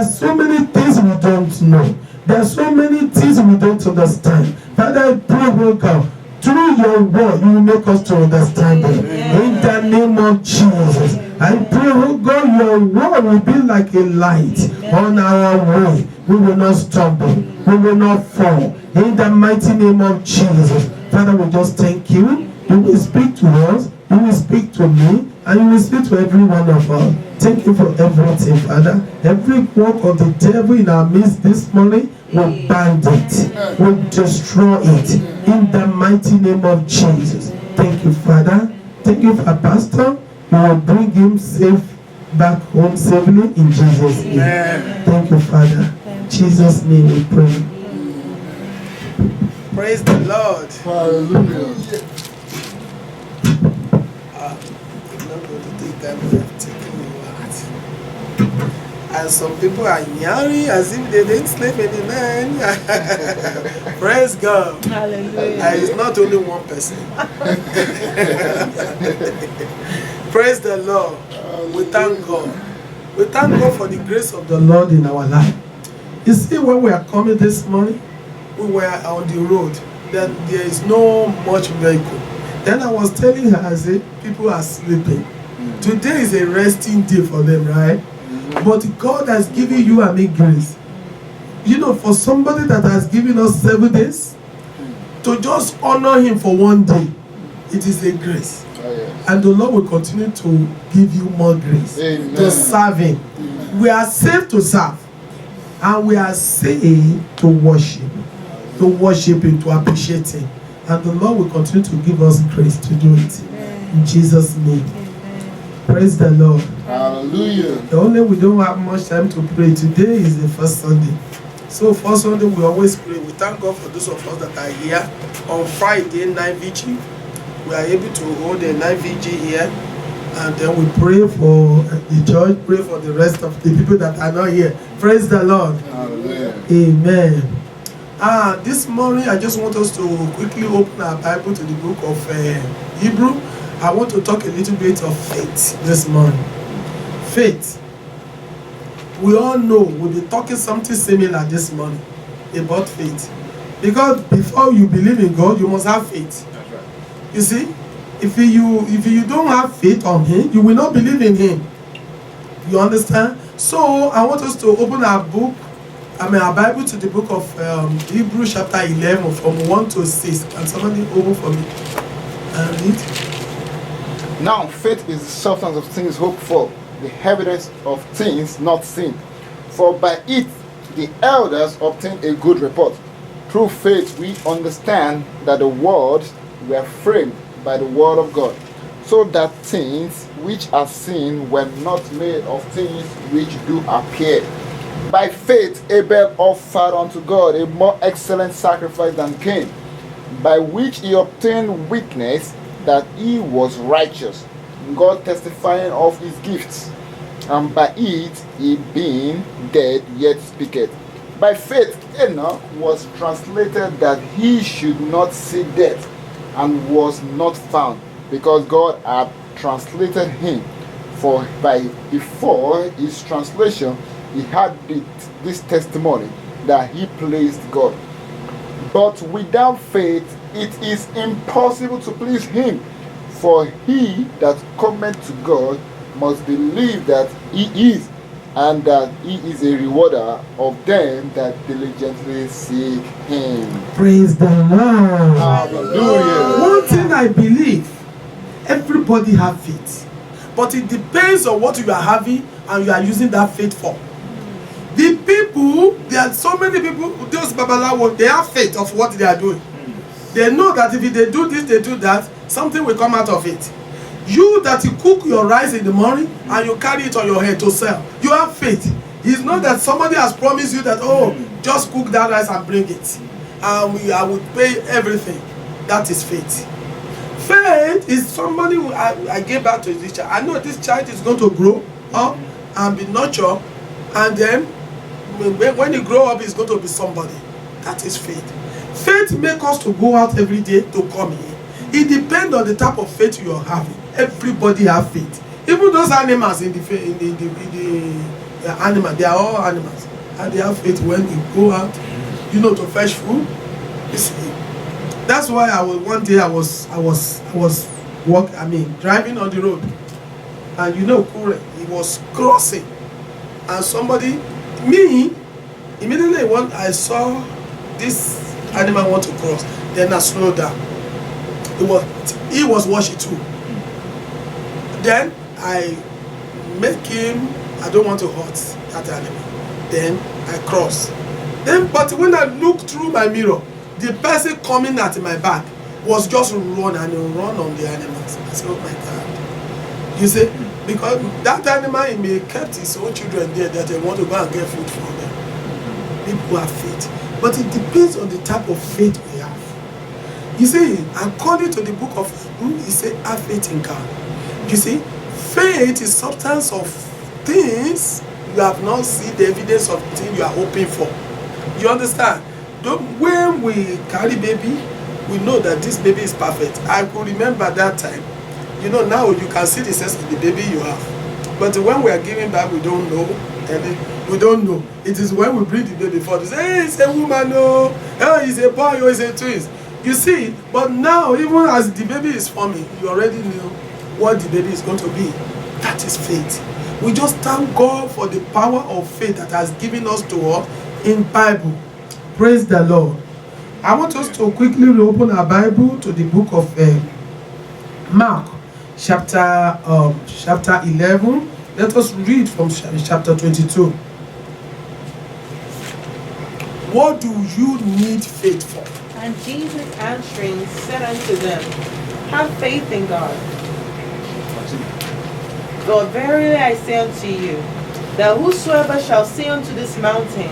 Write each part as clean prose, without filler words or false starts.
are so many things we don't know. There are so many things we don't understand. Father, I pray, oh God, through your word, you will make us to understand it. In the name of Jesus. I pray, oh God, your word will be like a light on our way. We will not stumble. We will not fall. In the mighty name of Jesus. Father, we just thank you. You will speak to us. You will speak to me. And you will speak to every one of us. Thank you for everything, Father. Every work of the devil in our midst this morning, will bind it, will destroy it. In the mighty name of Jesus. Thank you, Father. Thank you for Pastor. You will bring him safe back home safely in Jesus' name. Thank you, Father. In Jesus' name we pray. Praise the Lord. Hallelujah. I'm not going to take time. We have taken a lot. And some people are yelling as if they didn't sleep in the night. Praise God. Hallelujah. And it's not only one person. Praise the Lord. We thank God. We thank God for the grace of the Lord in our life. You see, when we are coming this morning, we were on the road. Then there is no much vehicle. Then I was telling her, I said, people are sleeping. Today is a resting day for them, right? But God has given you and me grace. You know, for somebody that has given us 7 days, to just honor him for one day, it is a grace. Oh, yes. And the Lord will continue to give you more grace. Amen. To serve him. We are saved to serve. And we are saved to worship. To worship him, to appreciate him. And the Lord will continue to give us grace to do it. In Jesus' name. Praise the Lord. Hallelujah. The only we don't have much time to pray. Today is the first Sunday. So first Sunday we always pray. We thank God for those of us that are here. On Friday, 9 VG, we are able to hold a 9 VG here. And then we pray for the church, pray for the rest of the people that are not here. Praise the Lord. Hallelujah. Amen. This morning I just want us to quickly open our Bible to the book of Hebrew. I want to talk a little bit of faith this morning. Faith. We all know we'll be talking something similar this morning about faith. Because before you believe in God, you must have faith. That's right. You see, if you don't have faith on him, you will not believe in him. You understand? So I want us to open our Bible to the book of Hebrews chapter 11 from 1 to 6. Can somebody open for me and read? Now, faith is the substance of things hoped for, the evidence of things not seen. For by it the elders obtained a good report. Through faith we understand that the worlds were framed by the word of God, so that things which are seen were not made of things which do appear. By faith Abel offered unto God a more excellent sacrifice than Cain, by which he obtained witness that he was righteous, God testifying of his gifts, and by it he being dead yet speaketh. By faith Enoch was translated that he should not see death, and was not found, because God had translated him. For before his translation he had this testimony, that he pleased God. But without faith it is impossible to please him. For he that cometh to God must believe that he is, and that he is a rewarder of them that diligently seek him. Praise the Lord. Hallelujah. One thing I believe, everybody have faith. But it depends on what you are having and you are using that faith for. The people, there are so many people, those Babalawo, they have faith of what they are doing. They know that if they do this, they do that, something will come out of it. You that you cook your rice in the morning and you carry it on your head to sell, you have faith. It's not that somebody has promised you that, oh, just cook that rice and bring it. And I will pay everything. That is faith. Faith is somebody who I gave back to this child. I know this child is going to grow up and be nurtured, and then when he grow up, he's going to be somebody. That is faith. Faith makes us to go out every day to come here. It depends on the type of faith you are having. Everybody have faith. Even those animals in animals. They are all animals, and they have faith when you go out, to fetch food. You see, that's why one day I was driving on the road, and Kure, he was crossing, and somebody, immediately when I saw this animal want to cross, then I slowed down. He was watching too. Then I make him, I don't want to hurt that animal. Then I cross. But when I look through my mirror, the person coming at my back was just run on the animals. I said, oh my God. You see, because that animal, he may have kept his own children there that they want to go and get food from them. People have faith. But it depends on the type of faith we have. You see, according to the book of Hebrews, he said, have faith in God. You see, faith is substance of things you have not seen, the evidence of things you are hoping for. You understand? When we carry baby, we know that this baby is perfect. I could remember that time. Now you can see the sense of the baby you have. But when we are giving back, we don't know. We don't know. It is when we bring the baby forth, they say, hey, it's a woman, oh, it's a boy, oh, it's a twins. You see, but now, even as the baby is forming, you already know what the baby is going to be. That is faith. We just thank God for the power of faith that has given us to us in Bible. Praise the Lord. I want us to quickly open our Bible to the book of Mark, chapter 11. Let us read from chapter 22. What do you need faith for? And Jesus answering said unto them, have faith in God. For verily I say unto you, that whosoever shall say unto this mountain,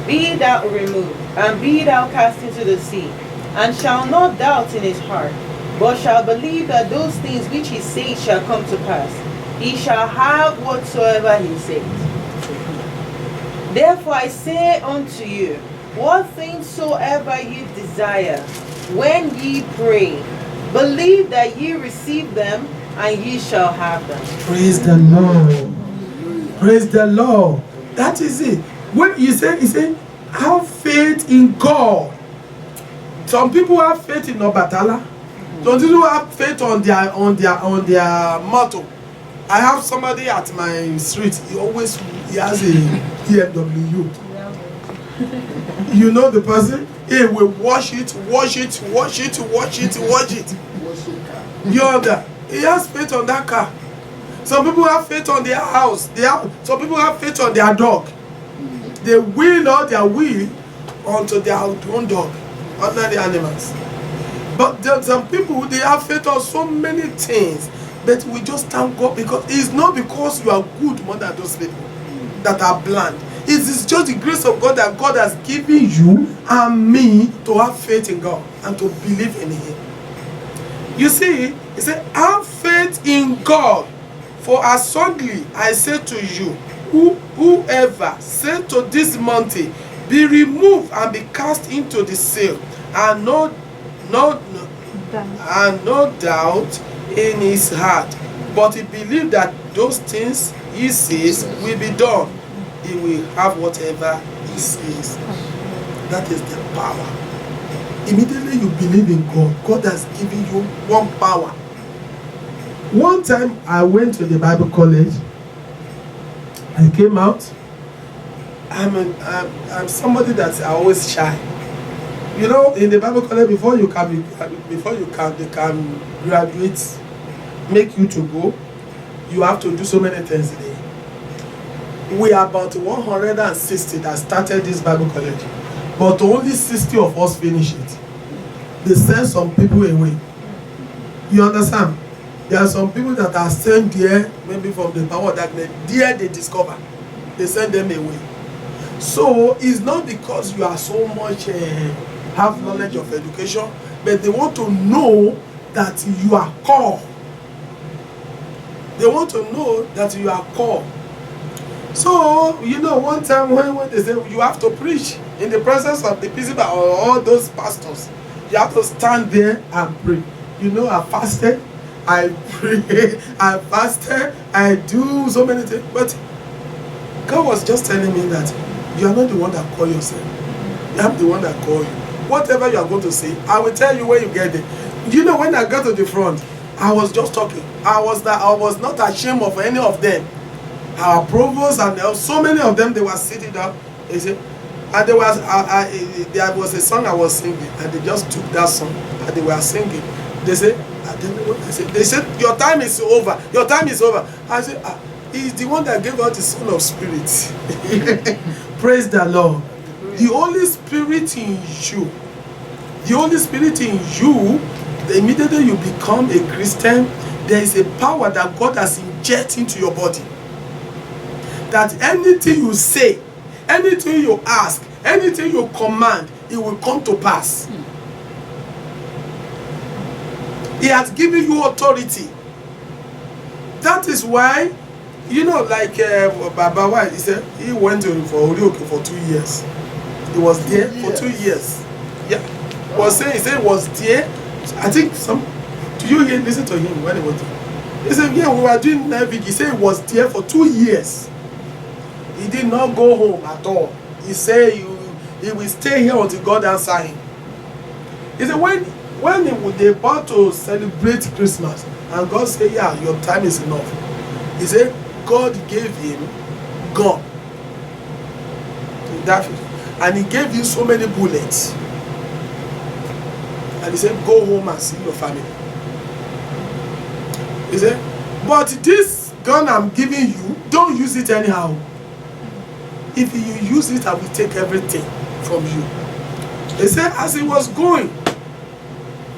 be thou removed, and be thou cast into the sea, and shall not doubt in his heart, but shall believe that those things which he saith shall come to pass, he shall have whatsoever he saith. Therefore I say unto you, what things soever ye desire, when ye pray, believe that ye receive them, and ye shall have them. Praise the Lord. Praise the Lord. That is it. When he said, have faith in God. Some people have faith in Obatala. Some people have faith on their motto. I have somebody at my street. He has a BMW. You know the person? He will wash it. You know that? He has faith on that car. Some people have faith on their house. Some people have faith on their dog. They will all their will onto their own dog, other the animals. But there are some people, they have faith on so many things. But we just thank God, because it's not because you are good more than those people that are blind. It is just the grace of God that God has given you and me to have faith in God and to believe in Him. You see, he said, have faith in God. For as suddenly I say to you, whoever said to this mountain, be removed and be cast into the sea, and no doubt in his heart, but he believed that those things he says will be done, he will have whatever he says. That is the power. Immediately you believe in God, God has given you one power. One time I went to the Bible college. I came out. I'm somebody that's always shy. You know, in the Bible college, before they can graduate, make you to go, you have to do so many things today. We are about 160 that started this Bible college, but only 60 of us finished it. They send some people away. You understand? There are some people that are sent there, maybe from the power of darkness. There they discover. They send them away. So it's not because you are so much have knowledge of education, but they want to know that you are called. They want to know that you are called. So, you know, one time when they say you have to preach in the presence of the principal or all those pastors, you have to stand there and pray. You know, I fasted, I pray, I fasted, I do so many things. But God was just telling me that you are not the one that call yourself. I'm the one that call you. Whatever you are going to say, I will tell you when you get there. You know, when I got to the front, I was just talking. I was not ashamed of any of them. Our provost and there were so many of them, they were sitting down. They said, and there was a song I was singing, and they just took that song and they were singing. They said, they said, your time is over. Your time is over. I said, he's the one that gave out the Son of Spirit. Praise the Lord. The Holy Spirit in you. The Holy Spirit in you, immediately you become a Christian, there is a power that God has injected into your body. That anything you say, anything you ask, anything you command, it will come to pass. He has given you authority. That is why, you know, like Baba White, he said he went to for Orioke for 2 years. He was there for 2 years. Yeah. He said he was there. I think do you hear, listen to him when he was there? He said, yeah, we were doing Navig. He said he was there for 2 years. He did not go home at all. He said he will stay here until God answer him. He said when they about to celebrate Christmas, and God said, yeah, your time is enough. He said God gave him gun to David, and he gave him so many bullets. And he said, go home and see your family. He said, but this gun I'm giving you, don't use it anyhow. If you use it, I will take everything from you. He said, as he was going,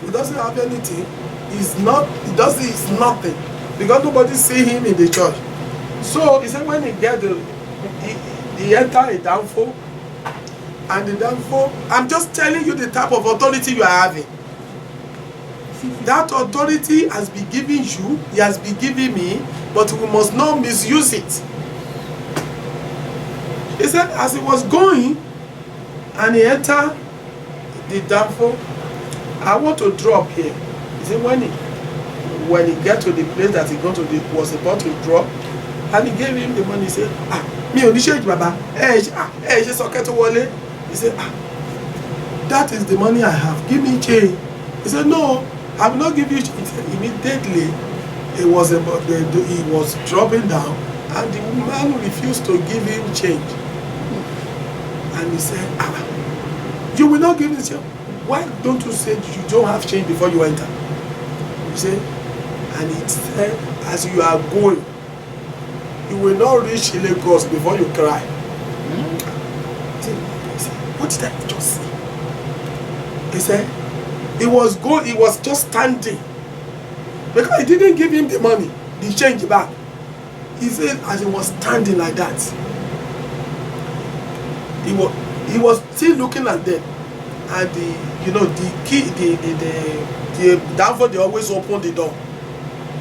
he doesn't have anything. It's nothing. Because nobody see him in the church. So he said when he get he enter a downfall. And the downfall, I'm just telling you the type of authority you are having. That authority has been given you, he has been giving me, but we must not misuse it. He said as he was going and he entered the downfall, I want to drop here. He said when he get to the place that he was about to drop, and he gave him the money, he said, mi ò ní change baba, ṣe sọ̀kẹ́ tó wọlé. He said, that is the money I have, give me change. He said, no, I will not give you change. He said, immediately he was dropping down, and the man refused to give him change. And he said, you will not give me change? Why don't you say you don't have change before you enter? He said, and it said, as you are going, you will not reach Lagos before you cry. What did I just say? He said, he was just standing. Because he didn't give him the money, the change back. He said, as he was standing like that, he was still looking at them. And the key, the downfall, they always open the door.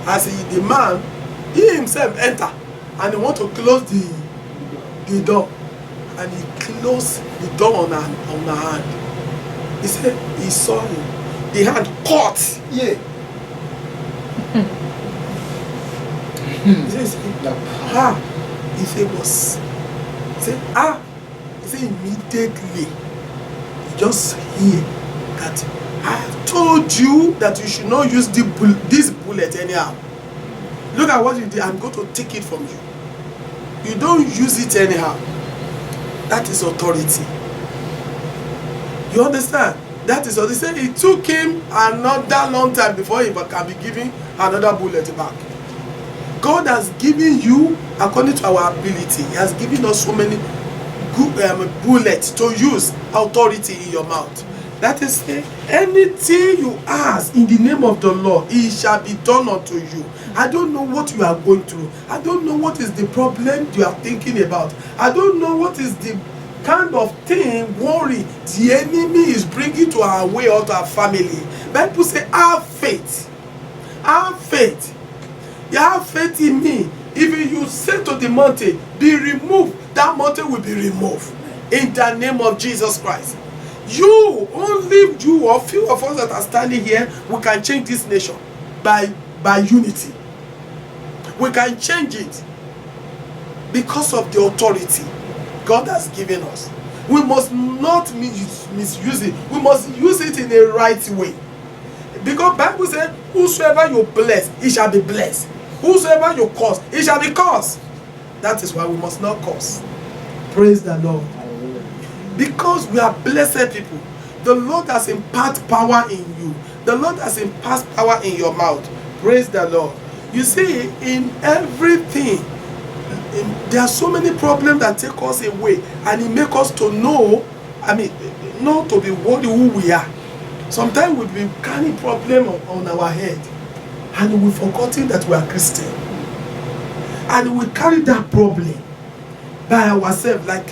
As the man, he himself enter, and he want to close the door. And he closed the door on her hand. He said he saw him. The hand caught. Yeah. He said immediately, just hear that I have told you that you should not use this bullet anyhow. Look at what you did. I'm going to take it from you. You don't use it anyhow. That is authority. You understand? That is what he said. It took him another long time before he can be giving another bullet back. God has given you according to our ability. He has given us so many good bullets to use authority in your mouth. That is, anything you ask in the name of the Lord, it shall be done unto you. I don't know what you are going through. I don't know what is the problem you are thinking about. I don't know what is the kind of thing, worry the enemy is bringing to our way or to our family. Bible say, have faith. Have faith. You have faith in me. If you say to the mountain, be removed, that mountain will be removed. In the name of Jesus Christ. Only you or few of us that are standing here, we can change this nation by unity. We can change it because of the authority God has given us. We must not misuse it. We must use it in a right way. Because Bible says, whosoever you bless, he shall be blessed. Whosoever you curse, he shall be cursed. That is why we must not curse. Praise the Lord. Because we are blessed people. The Lord has imparted power in you. The Lord has imparted power in your mouth. Praise the Lord. You see, in everything, there are so many problems that take us away, and it makes us to know, not to be worried who we are. Sometimes we've been carrying problem on our head, and we've forgotten that we are Christian. And we carry that problem by ourselves like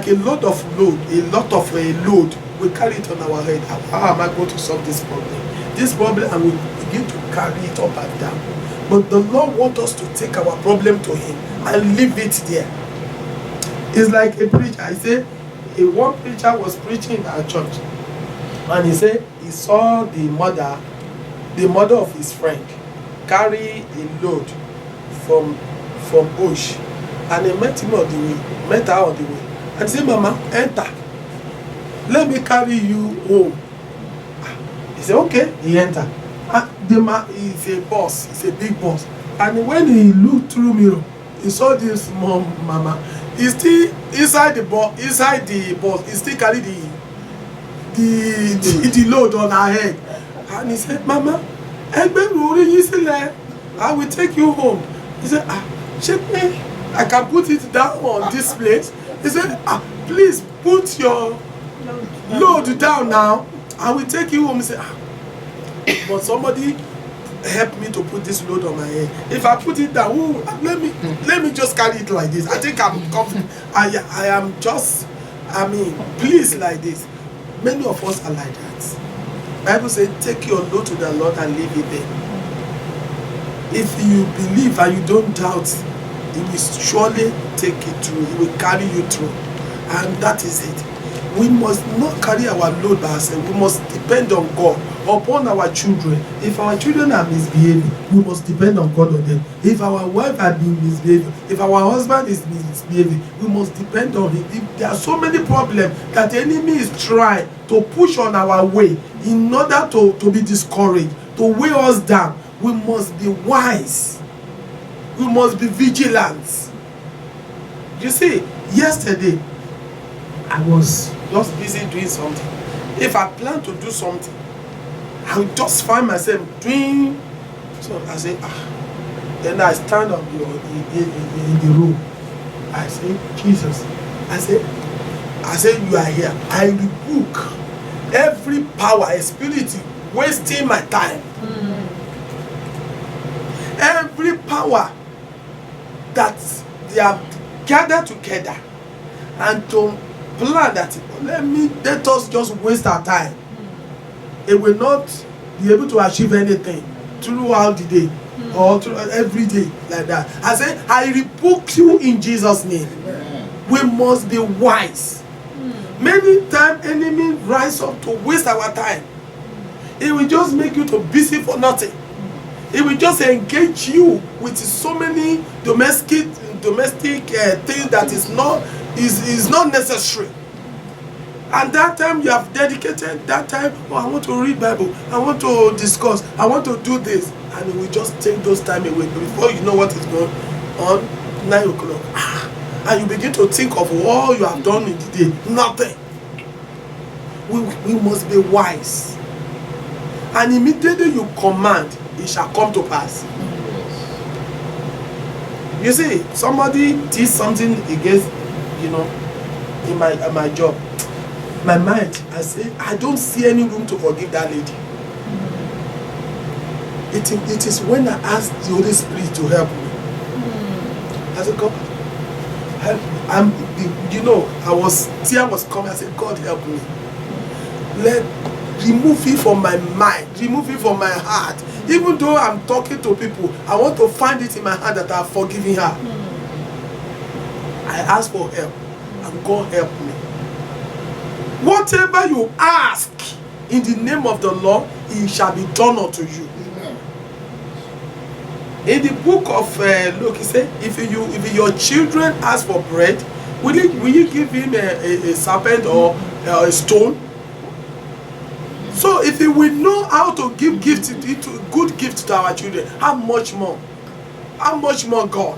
a lot of load, we carry it on our head. How am I going to solve this problem? This problem, and we begin to carry it up and down. But the Lord wants us to take our problem to Him and leave it there. It's like a preacher. I say, one preacher was preaching in our church, and he said he saw the mother of his friend carry a load from Bush, and he met her on the way, and said, "Mama, enter. Let me carry you home." He said, "Okay." He entered. The man is a boss. He's a big boss. And when he looked through mirror, he saw this mama. He's still inside the bus. He still carry the load on her head. And he said, "Mama, I will take you home." He said, "Check me. I can put it down on this place." He said, "Please put your load down now. I will take you home." He said, "But somebody help me to put this load on my head. If I put it down, let me just carry it like this. I think I'm comfortable. I am just, please, like this." Many of us are like that. Bible says, "Take your load to the Lord and leave it there." If you believe and you don't doubt, He will surely take it through. He will carry you through. And that is it. We must not carry our load by ourselves. We must depend on God, upon our children. If our children are misbehaving, we must depend on God on them. If our wife has been misbehaving, if our husband is misbehaving, we must depend on him. If there are so many problems that the enemy is trying to push on our way in order to be discouraged, to weigh us down, we must be wise. We must be vigilant. You see, yesterday, I was just busy doing something. If I plan to do something, I will just find myself doing. So I say, Then I stand up in the room. I say, "Jesus." I say, "You are here." I rebuke every power, a spirit wasting my time. Every power that they have gathered together and to plan that let us just waste our time. It will not be able to achieve anything throughout the day or every day like that. I say, I rebuke you in Jesus' name. We must be wise. Many times enemy rise up to waste our time. It will just make you to busy for nothing. It will just engage you with so many domestic things that is not necessary. And that time you have dedicated that time, I want to read Bible, I want to discuss, I want to do this, and it will just take those time away. Before you know what is going on, 9 o'clock, and you begin to think of all you have done in the day. Nothing. We must be wise. And immediately you command, it shall come to pass. You see, somebody did something against, in my job. My mind, I say, I don't see any room to forgive that lady. It is when I ask the Holy Spirit to help me. I said, "God, help me." Tears was coming. I said, "God, help me. Remove it from my mind, remove it from my heart. Even though I'm talking to people, I want to find it in my heart that I'm forgiving her." I ask for help, and God help me. Whatever you ask in the name of the Lord, it shall be done unto you. In the book of Luke, he said, if your children ask for bread, will you give him a serpent or a stone? So if we know how to give good gifts to our children, how much more God?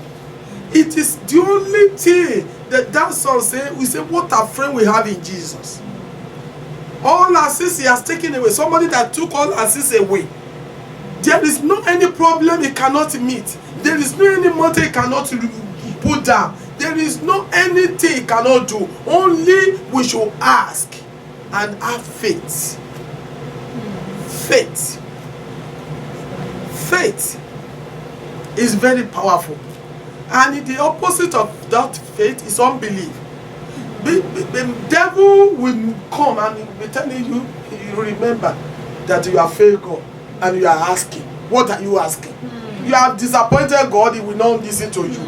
It is the only thing that son say. We say, what a friend we have in Jesus. All our sins he has taken away. Somebody that took all our sins away. There is no any problem he cannot meet. There is no any mountain he cannot put down. There is no anything he cannot do. Only we should ask and have faith. Faith is very powerful, and the opposite of that faith is unbelief. The devil will come and will be telling you, you remember that you have failed God, and you are asking, what are you asking? You have disappointed God, he will not listen to you.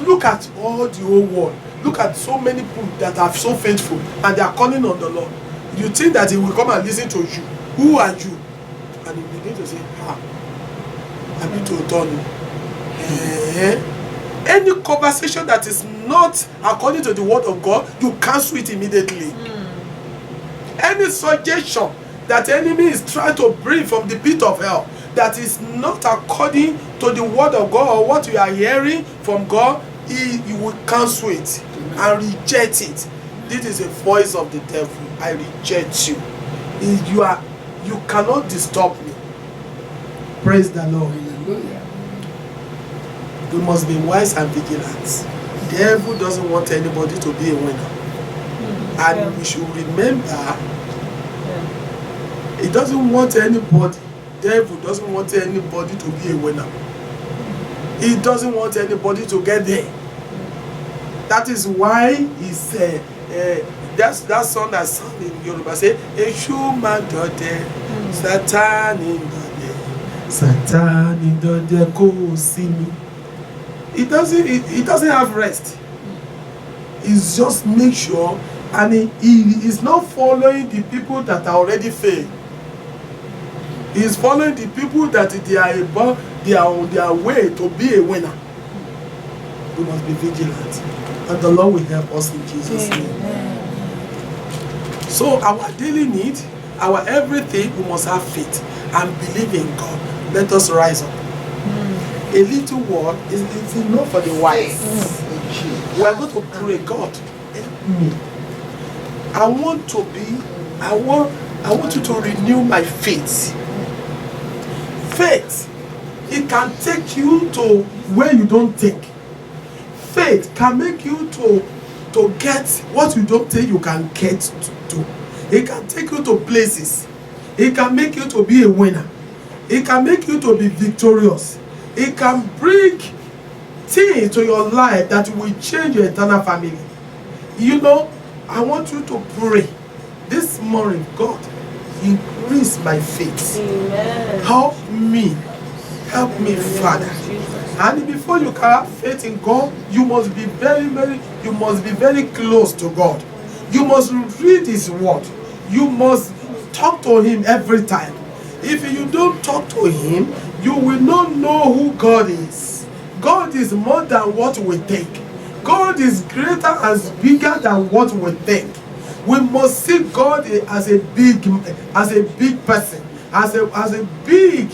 Look at all the whole world. Look at so many people that are so faithful and they are calling on the Lord. You think that he will come and listen to you? Who are you? And you begin to say, I'm to done. Any conversation that is not according to the word of God, you cancel it immediately. Any suggestion that the enemy is trying to bring from the pit of hell that is not according to the word of God or what you are hearing from God, you will cancel it and reject it. This is a voice of the devil. I reject you. You cannot disturb me. Praise the Lord. We must be wise and vigilant. The devil doesn't want anybody to be a winner. And we should remember, he doesn't want anybody. The devil doesn't want anybody to be a winner. He doesn't want anybody to get there. That is why he said, that song that sung in Yoruba say, Eshu Madode, Satan in Dode, Satan in Dode, go see me. He doesn't have rest. He's just make sure, and he is not following the people that are already failed. He is following the people that they are on their way to be a winner. We must be vigilant, and the Lord will help us in Jesus' name. So our daily need, our everything, we must have faith and believe in God. Let us rise up. A little word is enough for the wise. We are going to pray, God, help me. I want you to renew my faith. Faith, it can take you to where you don't think. Faith can make you to get what you don't think you can get to. It can take you to places. It can make you to be a winner. It can make you to be victorious. It can bring things to your life that will change your eternal family. You know, I want you to pray this morning, God, increase my faith. Amen. Help me, Father. And before you can have faith in God, you must be very close to God. You must read His word. You must talk to Him every time. If you don't talk to Him, you will not know who God is. God is more than what we think. God is greater and bigger than what we think. We must see God as a big person, as a big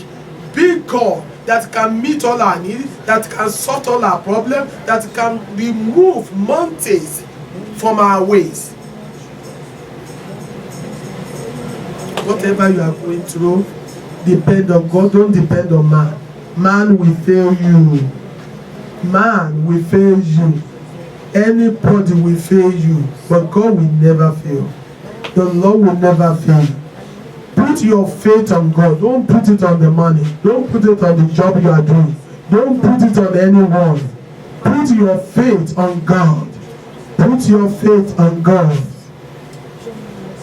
God that can meet all our needs, that can solve all our problems, that can remove mountains from our ways. Whatever you are going through, depend on God, don't depend on man. Man will fail you. Man will fail you. Anybody will fail you, but God will never fail. The Lord will never fail. Put your faith on God. Don't put it on the money. Don't put it on the job you are doing. Don't put it on anyone. Put your faith on God. Put your faith on God.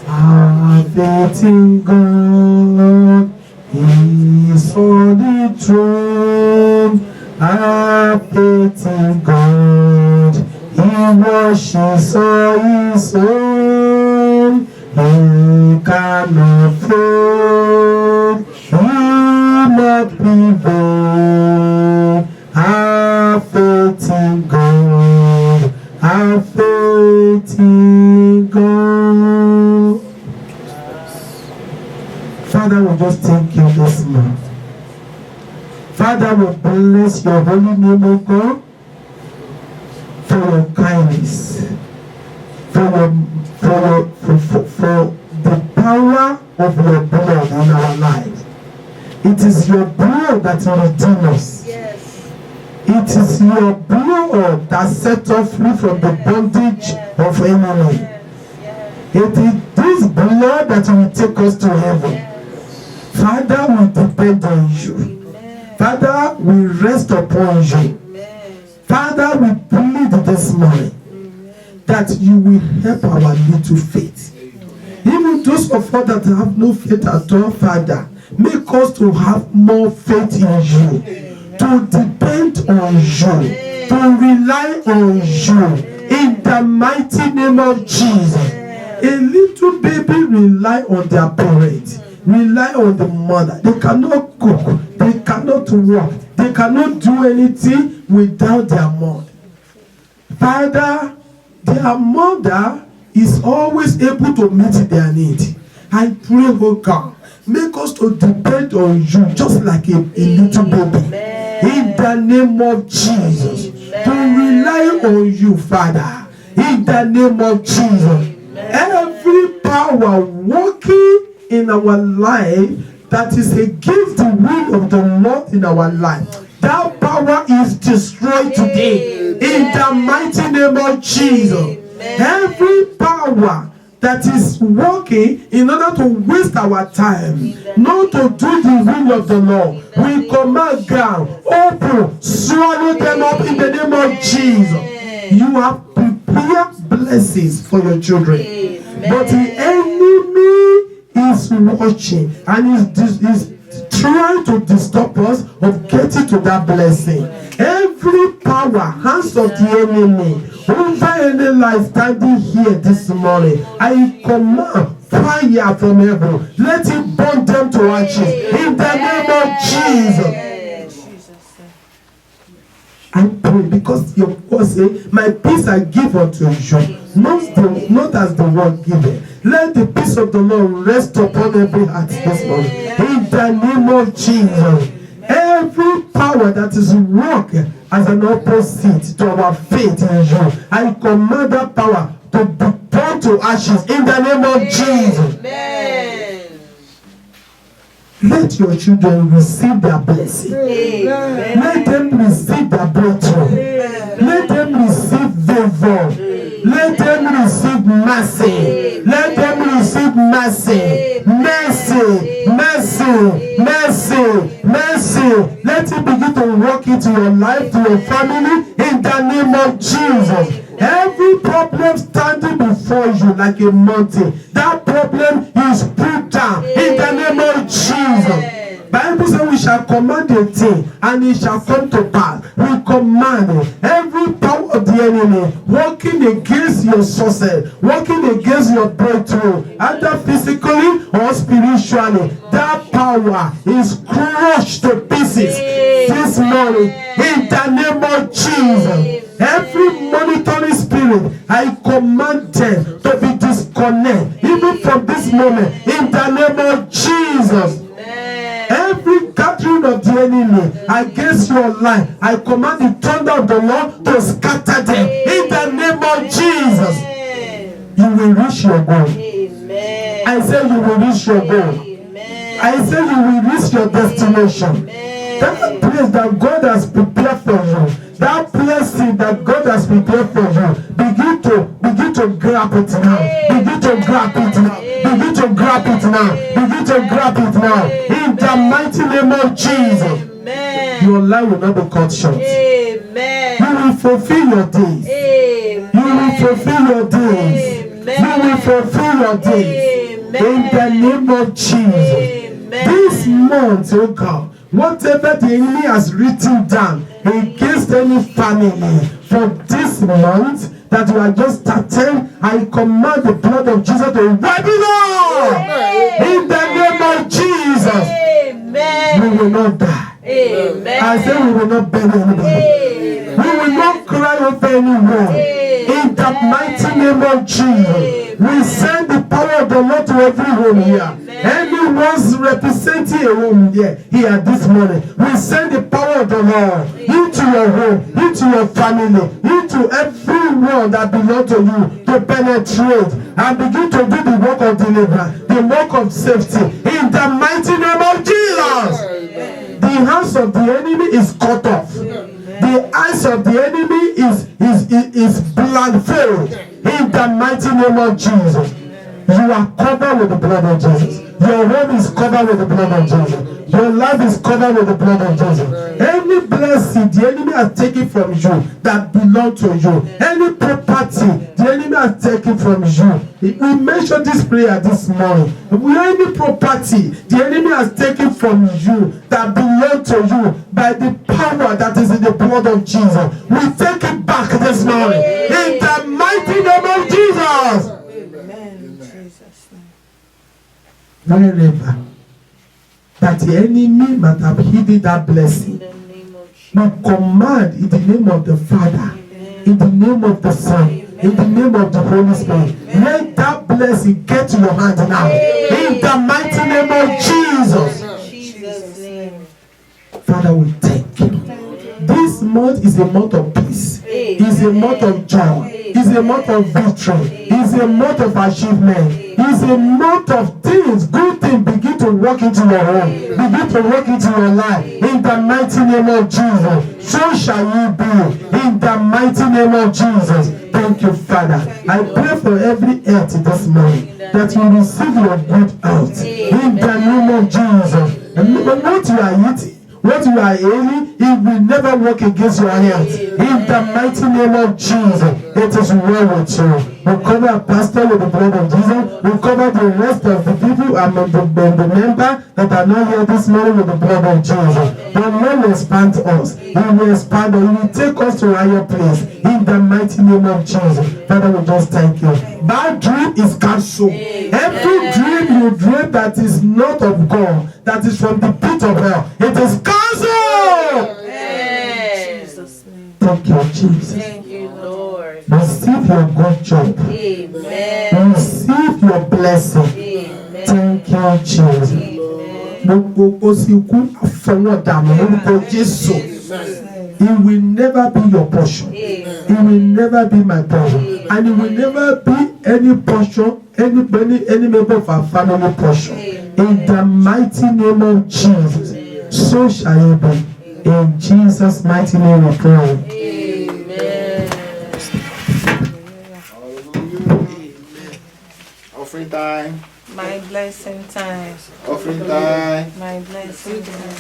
Our faith in God is on the throne. Our faith in God, He washes all His own. He cannot fail, He not prevail. we just thank you this month. Father, we bless your holy name, O God, for your kindness, for the power of your blood in our lives. It is your blood that redeems us. Yes. It is your blood that set us free from the bondage of enemy. It is this blood that will take us to heaven. Father, we depend on you. Father, we rest upon you. Father, we plead this morning that you will help our little faith. Even those of us that have no faith at all, Father, make us to have more faith in you, to depend on you, to rely on you, in the mighty name of Jesus. A little baby rely on their parents, rely on the mother. They cannot cook, they cannot walk, they cannot do anything without their mother. Father, their mother is always able to meet their need. I pray, oh God, make us to depend on you just like a little baby. In the name of Jesus. To rely on you, Father. In the name of Jesus. Every power working in our life that is against the will of the Lord in our life, that power is destroyed today. In the mighty name of Jesus. Every power that is working in order to waste our time, not to do the will of the Lord, we command ground, open, swallow them up in the name of Jesus. You have prepared blessings for your children, but the enemy is watching and is trying to disturb us of getting to that blessing. Every power, hands of the enemy, over any life standing here this morning, I command fire from heaven. Let it burn them to ashes. In the name of Jesus. I pray because your word says, my peace I give unto you, not as the world given. Let the peace of the Lord rest upon every heart this morning. In the name of Jesus. Every power that is working as an opposite to our faith in you, I command that power to be burned to ashes in the name of Jesus. Let your children receive their blessing. Let them receive their breakthrough. Let them receive favor. Let them receive mercy. Let them receive mercy. Mercy. Mercy. Mercy. Mercy. Let it begin to work into your life, to your family, in the name of Jesus. Every problem standing before you like a mountain, that problem is put down in the name of Jesus. Bible says we shall command a thing and it shall come to pass. We command every power of the enemy working against your success, working against your breakthrough, either physically or spiritually. That power is crushed to pieces this morning in the name of Jesus. Every monitoring spirit, I command them to be disconnected even from this moment in the name of Jesus. Every gathering of the enemy against your life, I command the thunder of the Lord to scatter them in the name of Jesus. You will reach your goal. I say you will reach your goal. I say you will reach your destination. That place that God has prepared for you, that blessing that God has prepared for you, begin to grab it now. Begin to grab it now. Begin to grab it now. Begin to grab it now. In the mighty name of Jesus. Your life will not be cut short. You will fulfill your days. You will fulfill your days. You will fulfill your days. In the name of Jesus. This month, oh God, whatever the enemy has written down against any family for this month that you are just starting, I command the blood of Jesus to wipe it off. In the name of Jesus. We will not die. I say we will not bury anybody. We will not cry over anyone. In the mighty name of Jesus. We send the power of the Lord to everyone here. Anyone's representing a home here this morning, we send the power of the Lord into your home, into your family, into everyone that belongs to you, to penetrate and begin to do the work of deliverance, the work of safety, in the mighty name of Jesus. The hands of the enemy is cut off. The eyes of the enemy is blindfolded, in the mighty name of Jesus. You are covered with the blood of Jesus. Your home is covered with the blood of Jesus. Your life is covered with the blood of Jesus. Any blessing the enemy has taken from you that belongs to you, any property the enemy has taken from you, we mentioned this prayer this morning. Any property the enemy has taken from you that belongs to you by the power that is in the blood of Jesus, we take it back this morning in the mighty name of Jesus. Wherever that the enemy might have hidden that blessing, we command in the name of the Father, in the name of the Son, in the name of the Holy Spirit, let that blessing get to your hand now, in the mighty name of Jesus. Father, we thank you. This month is a month of peace, is a month of joy, is a month of victory, is a month of achievement, is a month of things, good things begin to work into your home, begin to work into your life, in the mighty name of Jesus. So shall you be, in the mighty name of Jesus. Thank you, Father. I pray for every health this morning that you receive your good health, in the name of Jesus. And what you are eating, what you are ailing, it will never work against your health. In the mighty name of Jesus, it is well with you. We cover a pastor with the blood of Jesus. We cover the rest of the people and the member that are not here this morning with the blood of Jesus. The Lord will expand us. He will expand us. He will take us to a higher place. In the mighty name of Jesus. Father, we just thank you. Bad dream is cancelled. Every dream you dream that is not of God, that is from the pit of hell, it is cancelled. Thank you, Jesus. Thank you, Lord. Receive your good job. Amen. Receive your blessing. Amen. Thank you, Jesus. Gbogbo sí ikú àfọwọ́dàmú lórúkọ Jésù. It will never be your portion. It will never be my portion. And it will never be any portion, any member of our family portion. In the mighty name of Jesus, so shall it be. In Jesus' mighty name we pray. Amen. Offering time. My blessing time. Offering time. My blessing time.